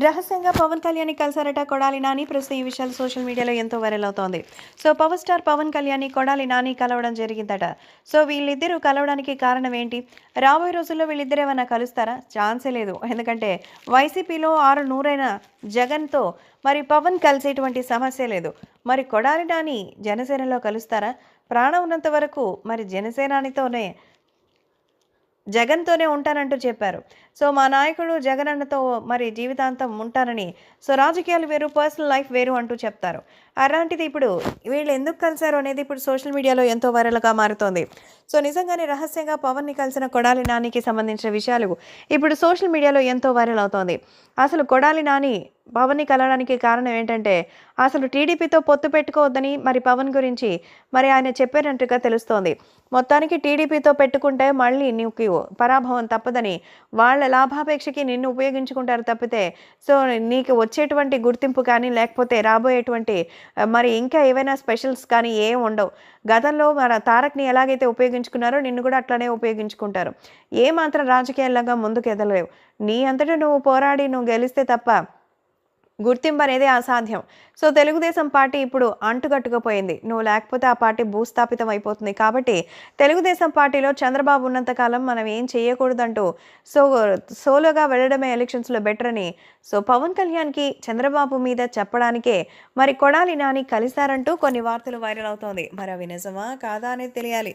రహస్యంగా పవన్ కళ్యాణ్‌ని కలిసారట కొడాలి నాని. ప్రస్తుతం ఈ విషయాలు సోషల్ మీడియాలో ఎంతో వైరల్ అవుతోంది. పవర్ స్టార్ పవన్ కళ్యాణ్‌ని కొడాలి నాని కలవడం జరిగిందట. వీళ్ళిద్దరూ కలవడానికి కారణం ఏంటి? రాబోయే రోజుల్లో వీళ్ళిద్దరు ఏమన్నా కలుస్తారా? ఛాన్సే లేదు. ఎందుకంటే వైసీపీలో ఆరు నూరైన జగన్‌తో మరి పవన్ కలిసేటువంటి సమస్య లేదు. మరి కొడాలి నాని జనసేనలో కలుస్తారా? ప్రాణం ఉన్నంత వరకు మరి జనసేనానితోనే జగన్‌తోనే ఉంటానంటూ చెప్పారు. మా నాయకుడు జగనన్నతో మరి జీవితాంతం ఉంటానని, రాజకీయాలు వేరు, పర్సనల్ లైఫ్ వేరు అంటూ చెప్తారు. అలాంటిది ఇప్పుడు వీళ్ళు ఎందుకు కలిసారు అనేది ఇప్పుడు సోషల్ మీడియాలో ఎంతో వైరల్‌గా మారుతోంది. నిజంగానే రహస్యంగా పవన్‌ని కలిసిన కొడాలి నానికి సంబంధించిన విషయాలు ఇప్పుడు సోషల్ మీడియాలో ఎంతో వైరల్ అవుతోంది. అసలు కొడాలి నాని పవన్‌ని కలవడానికి కారణం ఏంటంటే, అసలు టీడీపీతో పొత్తు పెట్టుకోవద్దని మరి పవన్ గురించి మరి ఆయన చెప్పినట్టుగా తెలుస్తోంది. మొత్తానికి టీడీపీతో పెట్టుకుంటే మళ్ళీ నీకు పరాభవం తప్పదని, వాళ్ళ లాభాపేక్షకి నిన్ను ఉపయోగించుకుంటారు తప్పితే, నీకు వచ్చేటువంటి గుర్తింపు కానీ, లేకపోతే రాబోయేటువంటి మరి ఇంకా ఏవైనా స్పెషల్స్ కానీ ఏం ఉండవు. గతంలో మన తారక్‌ని ఎలాగైతే ఉపయోగించుకున్నారో నిన్ను కూడా అట్లనే ఉపయోగించుకుంటారు. ఏమాత్రం రాజకీయాల్లాగా ముందుకెదలలేవు. నీ అంతట నువ్వు పోరాడి నువ్వు గెలిస్తే తప్ప గుర్తింపు అనేది అసాధ్యం. తెలుగుదేశం పార్టీ ఇప్పుడు అంటుకట్టుకుపోయింది. నువ్వు లేకపోతే ఆ పార్టీ భూస్థాపితం అయిపోతుంది. కాబట్టి తెలుగుదేశం పార్టీలో చంద్రబాబు ఉన్నంత కాలం మనం ఏం చేయకూడదంటూ సో సోలోగా వెళ్ళడమే ఎలక్షన్స్‌లో బెటర్ అని పవన్ కళ్యాణ్‌కి చంద్రబాబు మీద చెప్పడానికే మరి కొడాలి నాని కలిసారంటూ కొన్ని వార్తలు వైరల్ అవుతోంది. మరి అవి నిజమా? కాదా అనేది తెలియాలి.